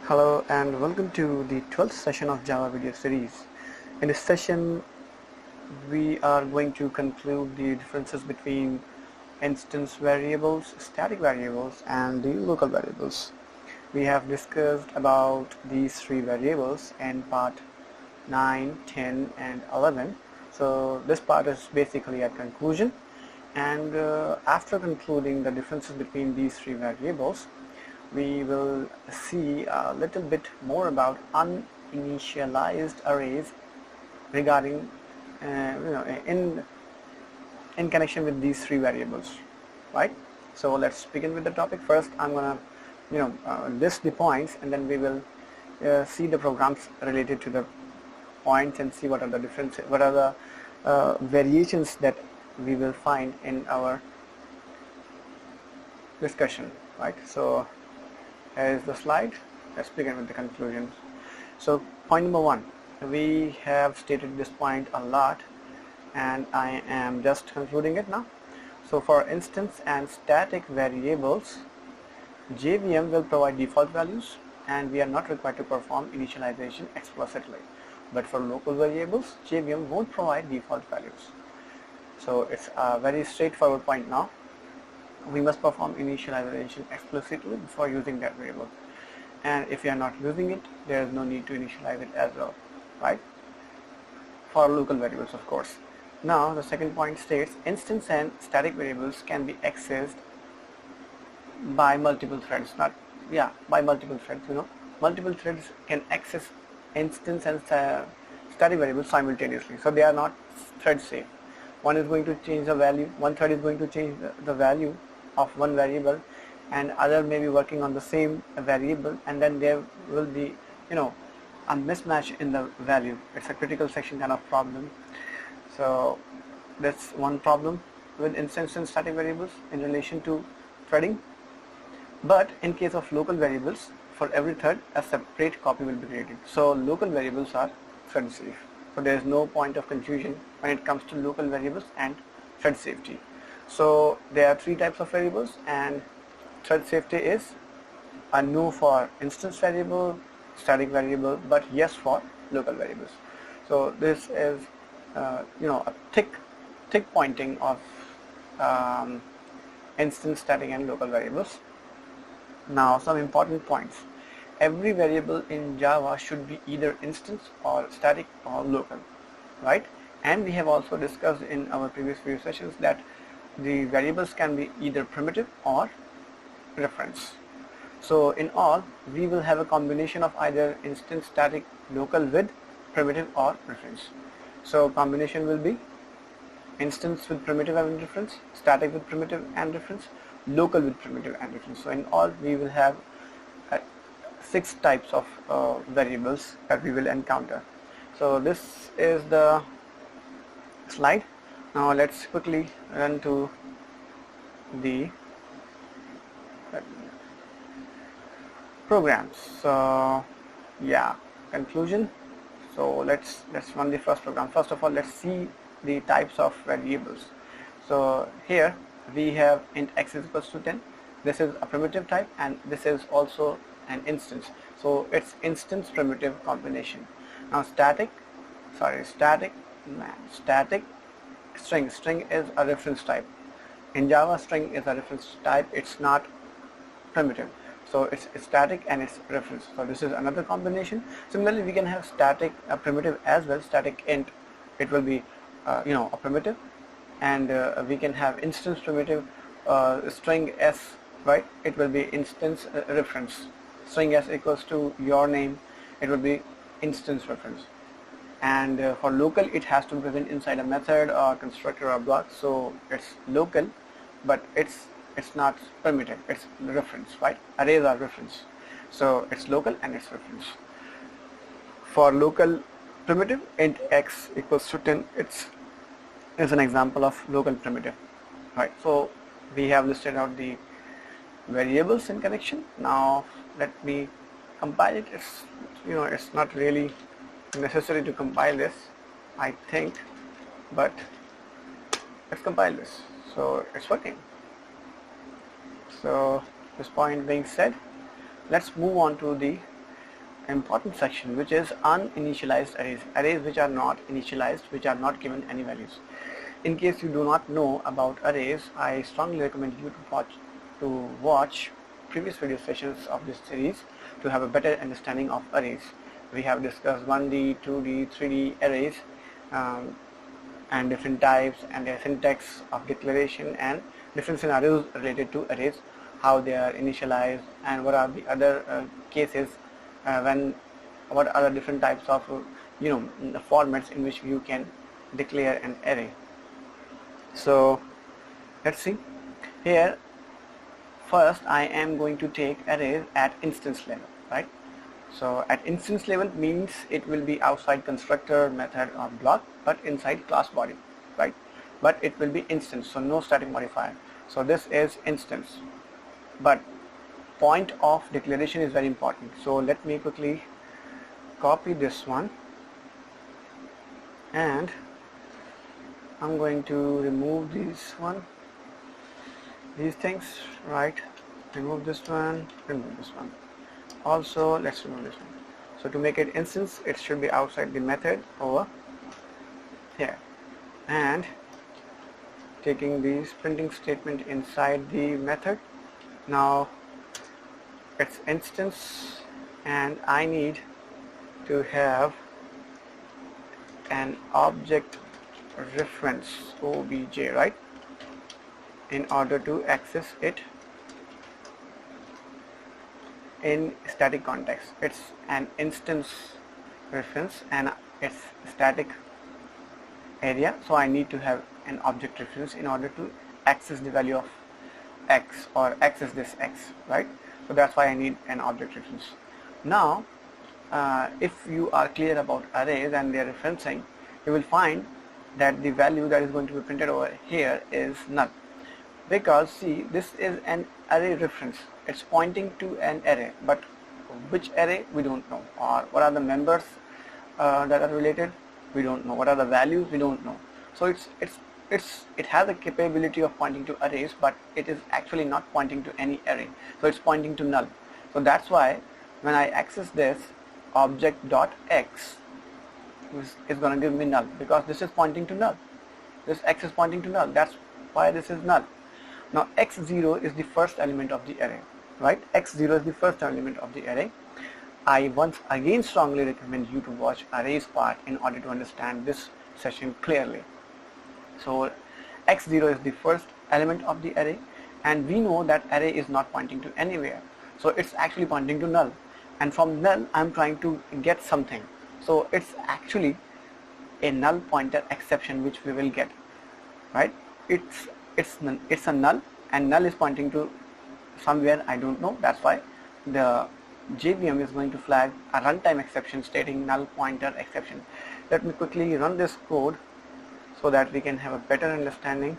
Hello and welcome to the 12th session of Java video series. In this session we are going to conclude the differences between instance variables, static variables and the local variables. We have discussed about these three variables in part 9, 10 and 11. So this part is basically a conclusion, and after concluding the differences between these three variables, we will see a little bit more about uninitialized arrays regarding in connection with these three variables, right? So let's begin with the topic. First I'm gonna list the points, and then we will see the programs related to the points and see what are the differences, what are the variations that we will find in our discussion, right? So here is the slide. Let's begin with the conclusions. So point number one, we have stated this point a lot and I am just concluding it now. So for instance and static variables, JVM will provide default values and we are not required to perform initialization explicitly. But for local variables, JVM won't provide default values. So it's a very straightforward point now. We must perform initialization explicitly before using that variable, and if you are not using it, there is no need to initialize it as well, right? For local variables, of course. Now the second point states instance and static variables can be accessed by multiple threads. By multiple threads. Multiple threads can access instance and static variables simultaneously, so they are not thread safe. One is going to change the value, one thread is going to change the value of one variable, and other may be working on the same variable, and then there will be a mismatch in the value. It's a critical section kind of problem. So that's one problem with instance and static variables in relation to threading. But in case of local variables, for every thread a separate copy will be created. So local variables are thread safe. So there is no point of confusion when it comes to local variables and thread safety. So there are three types of variables, and thread safety is a no for instance variable, static variable, but yes for local variables. So this is a thick pointing of instance, static and local variables. Now some important points. Every variable in Java should be either instance or static or local, right? And we have also discussed in our previous few sessions that the variables can be either primitive or reference. So in all, we will have a combination of either instance, static, local with primitive or reference. So combination will be instance with primitive and reference, static with primitive and reference, local with primitive and reference. So in all, we will have 6 types of variables that we will encounter. So this is the slide. Now let's quickly run to the programs. So yeah, conclusion. So let's run the first program. First of all, let's see the types of variables. So here we have int x is equals to 10. This is a primitive type, and this is also an instance. So it's instance primitive combination. Now static string is a reference type. In Java, string is a reference type. It's not primitive. So it's static and it's reference. So this is another combination. Similarly, we can have static primitive as well. Static int, it will be a primitive, and we can have instance primitive string s, right? It will be instance reference. String s equals to your name, it will be instance reference. And for local, it has to be present inside a method or constructor or block. So it's local, but it's not primitive, it's reference, right? Arrays are reference. So it's local and it's reference. For local primitive, int x equals to 10, it's an example of local primitive, right? So we have listed out the variables in connection. Now let me compile it. It's not really necessary to compile this, I think, but let's compile this. So it's working. So this point being said, let's move on to the important section, which is uninitialized arrays, arrays which are not initialized, which are not given any values. In case you do not know about arrays, I strongly recommend you to watch previous video sessions of this series to have a better understanding of arrays. We have discussed 1D, 2D, 3D arrays and different types and their syntax of declaration and different scenarios related to arrays, how they are initialized and what are the other cases what are the different types of formats in which you can declare an array. So let's see here. First I am going to take arrays at instance level, right? So at instance level means it will be outside constructor, method or block, but inside class body, right? But it will be instance, so no static modifier. So this is instance, but point of declaration is very important. So let me quickly copy this one and I'm going to remove these things, right? Remove this one, remove this one. Also let's remove this one. So to make it instance, it should be outside the method over here, and taking this printing statement inside the method. Now it's instance and I need to have an object reference obj, right, in order to access it in static context. It's an instance reference and it's static area, so I need to have an object reference in order to access the value of x or access this x, right? So that's why I need an object reference. Now if you are clear about arrays and their referencing, you will find that the value that is going to be printed over here is null, because see, this is an array reference. It's pointing to an array, but which array we don't know, or what are the members that are related, we don't know, what are the values, we don't know. So it has a capability of pointing to arrays, but it is actually not pointing to any array, so it's pointing to null. So that's why when I access this object.x is going to give me null, because this is pointing to null, this x is pointing to null, that's why this is null. Now x0 is the first element of the array, right? x0 is the first element of the array. I once again strongly recommend you to watch arrays part in order to understand this session clearly. So x0 is the first element of the array, and we know that array is not pointing to anywhere, so it's actually pointing to null, and from null I'm trying to get something. So it's actually a null pointer exception which we will get, right? It's a null, and null is pointing to somewhere, I don't know. That's why the JVM is going to flag a runtime exception stating null pointer exception. Let me quickly run this code so that we can have a better understanding.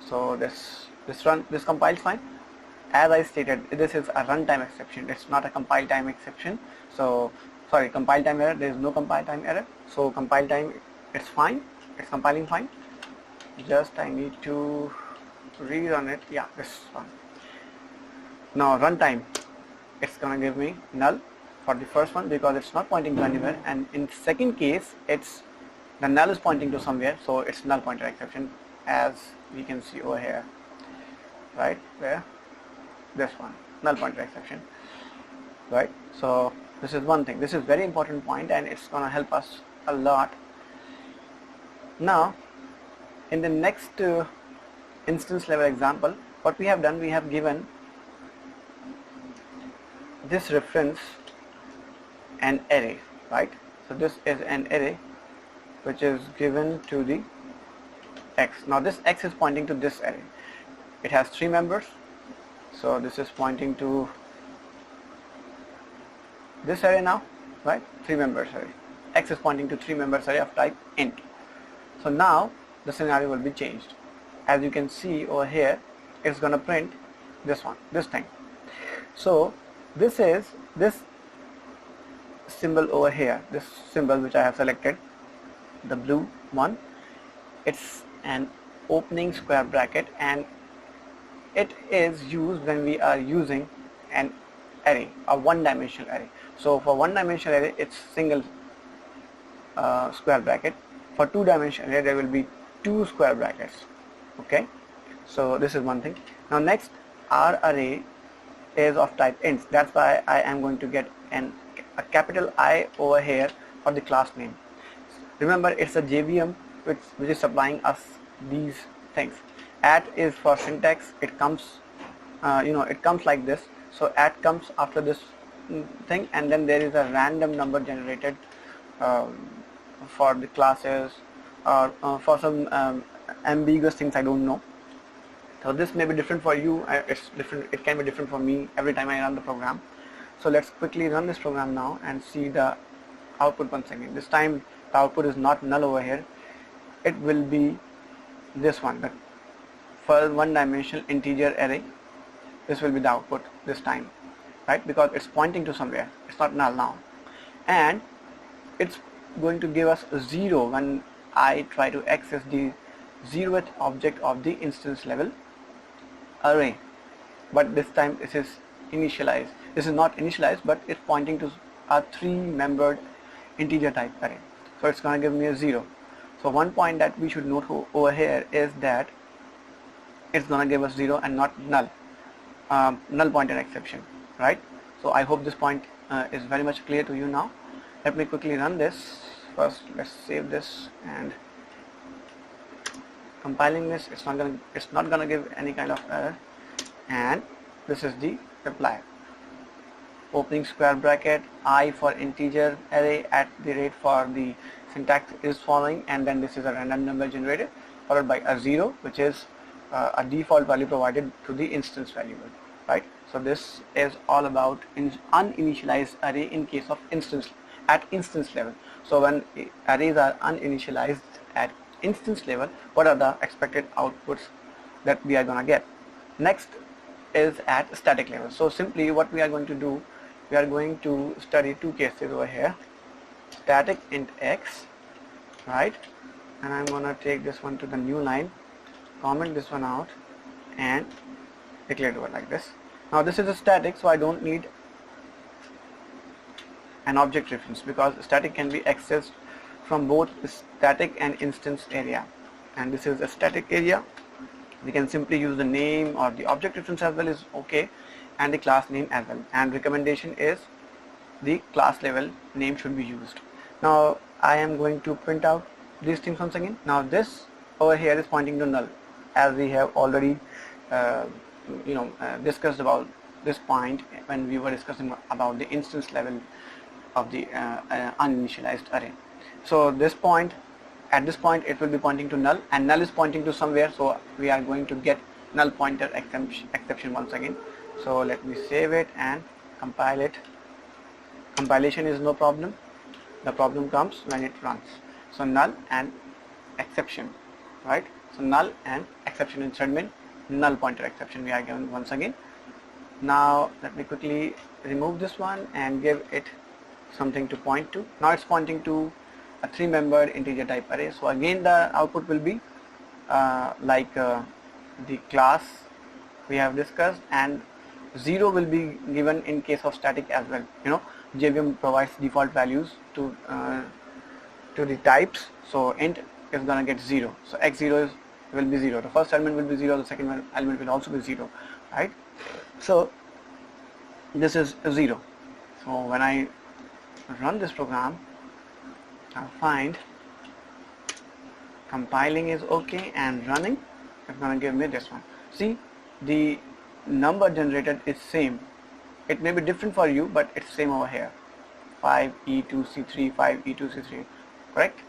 So this compiles fine. As I stated, this is a runtime exception, it's not a compile time exception. So sorry, compile time error, there is no compile time error. So compile time, it's fine, it's compiling fine. Just I need to rerun it. Yeah, this one. Now runtime, it's gonna give me null for the first one because it's not pointing to anywhere, and in second case it's the null is pointing to somewhere, so it's null pointer exception, as we can see over here, right? Where this one, null pointer exception, right? So this is one thing, this is very important point, and it's gonna help us a lot. Now in the next instance level example, what we have done, we have given this reference an array, right? So this is an array which is given to the x. Now this x is pointing to this array. It has 3 members, so this is pointing to this array now, right? 3 members array. X is pointing to 3 members array of type int. So now the scenario will be changed. As you can see over here, it's gonna print this one, this thing. So this is this symbol over here, this symbol which I have selected, the blue one. It's an opening square bracket, and it is used when we are using an array, a one-dimensional array. So for one-dimensional array, it's single square bracket. For two-dimensional array, there will be two square brackets. Okay, so this is one thing. Now next, our array is of type int. That's why I am going to get a capital I over here for the class name. Remember, it's a JVM which is supplying us these things. At is for syntax. It comes, it comes like this. So at comes after this thing, and then there is a random number generated for the classes or for some ambiguous things I don't know. So this may be different for you. It's different. It can be different for me every time I run the program. So let's quickly run this program now and see the output once again. This time the output is not null over here. It will be this one. But for one-dimensional integer array, this will be the output this time, right? Because it's pointing to somewhere. It's not null now, and it's going to give us 0 when I try to access the 0th object of the instance level array. But this time this is initialized. This is not initialized, but it's pointing to a 3-membered integer type array. So it's going to give me a 0. So one point that we should note over here is that it's going to give us 0 and not null. Null pointer exception, right? So I hope this point is very much clear to you now. Let me quickly run this. First, let's save this, and compiling this, it's not gonna give any kind of error, and this is the reply. Opening square bracket, I for integer array at the rate for the syntax is following, and then this is a random number generated followed by a 0, which is a default value provided to the instance variable, right? So this is all about uninitialized array in case of instance at instance level. So when arrays are uninitialized at instance level, what are the expected outputs that we are going to get? Next is at static level. So simply what we are going to do, we are going to study two cases over here. Static int x, right? And I'm going to take this one to the new line, comment this one out, and declare it over like this. Now this is a static, so I don't need an object reference, because static can be accessed from both static and instance area, and this is a static area. We can simply use the name or the object reference as well is okay, and the class name as well, and recommendation is the class level name should be used. Now I am going to print out these things once again. Now this over here is pointing to null, as we have already discussed about this point when we were discussing about the instance level of the uninitialized array. So this point, at this point it will be pointing to null, and null is pointing to somewhere, so we are going to get null pointer exception once again. So let me save it and compile it. Compilation is no problem. The problem comes when it runs. So null and exception, right? So null and exception instead mean null pointer exception we are given once again. Now let me quickly remove this one and give it something to point to. Now it's pointing to a 3-membered integer type array. So again the output will be like the class we have discussed, and 0 will be given in case of static as well. JVM provides default values to the types, so int is gonna get 0. So x0 will be 0. The first element will be 0. The second element will also be 0, right? So this is 0. So when I run this program, I'll find compiling is okay and running. It's going to give me this one. See, the number generated is same. It may be different for you, but it's same over here. 5e2c3, 5e2c3, correct?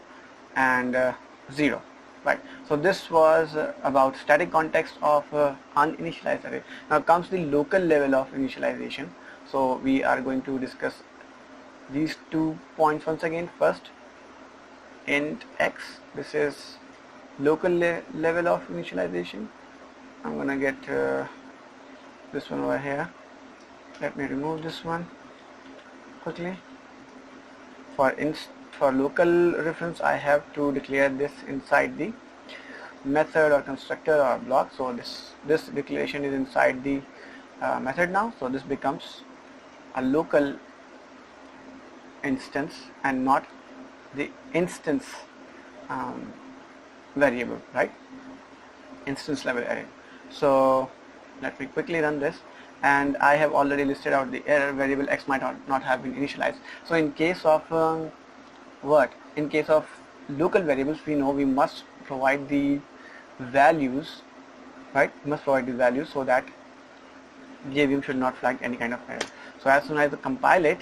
And 0, right? So this was about static context of uninitialized array. Now comes the local level of initialization. So we are going to discuss these 2 points once again. First, int x, this is local level of initialization. I'm gonna get this one over here. Let me remove this one quickly. For local reference, I have to declare this inside the method or constructor or block. So this declaration is inside the method now. So this becomes a local instance and not the instance variable, right? Instance level array. So let me quickly run this, and I have already listed out the error, variable x might not have been initialized. So in case of in case of local variables, we know we must provide the values, right? We must provide the values so that JVM should not flag any kind of error. So as soon as I compile it,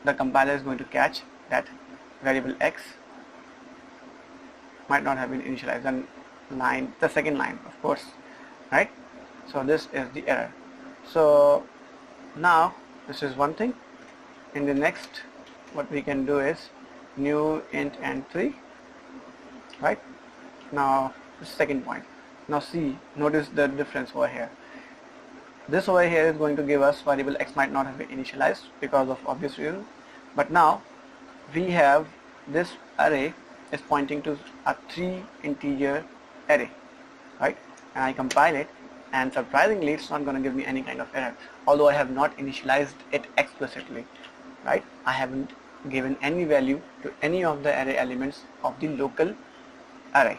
the compiler is going to catch that variable x might not have been initialized, and the second line, of course, right? So this is the error. So now this is one thing. In the next, what we can do is new int n3, right? Now the second point. Now notice the difference over here. This over here is going to give us variable x might not have been initialized because of obvious reason, but now we have this array is pointing to a 3 integer array, right? And I compile it, and surprisingly it's not going to give me any kind of error, although I have not initialized it explicitly, right? I haven't given any value to any of the array elements of the local array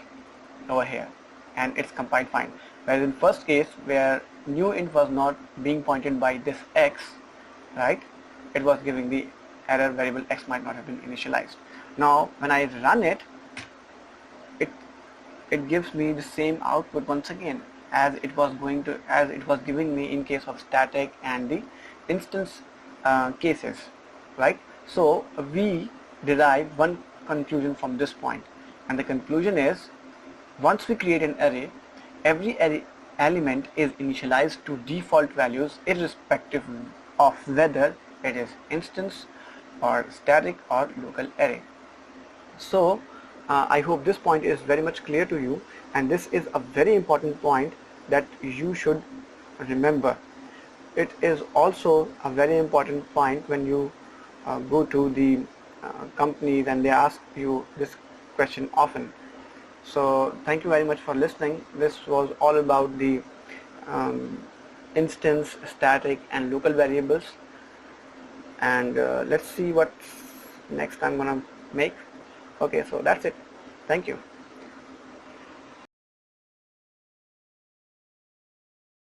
over here, and it's compiled fine. Whereas in first case, where new int was not being pointed by this x, right, it was giving the error variable x might not have been initialized. Now when I run it, it gives me the same output once again as it was giving me in case of static and the instance cases, right? So we derive one conclusion from this point, and the conclusion is, once we create an array, every array element is initialized to default values irrespective of whether it is instance or static or local array. So I hope this point is very much clear to you, and this is a very important point that you should remember. It is also a very important point when you go to the companies and they ask you this question often. So thank you very much for listening. This was all about the instance, static and local variables, and let's see what next I'm gonna make. Okay, so that's it. Thank you.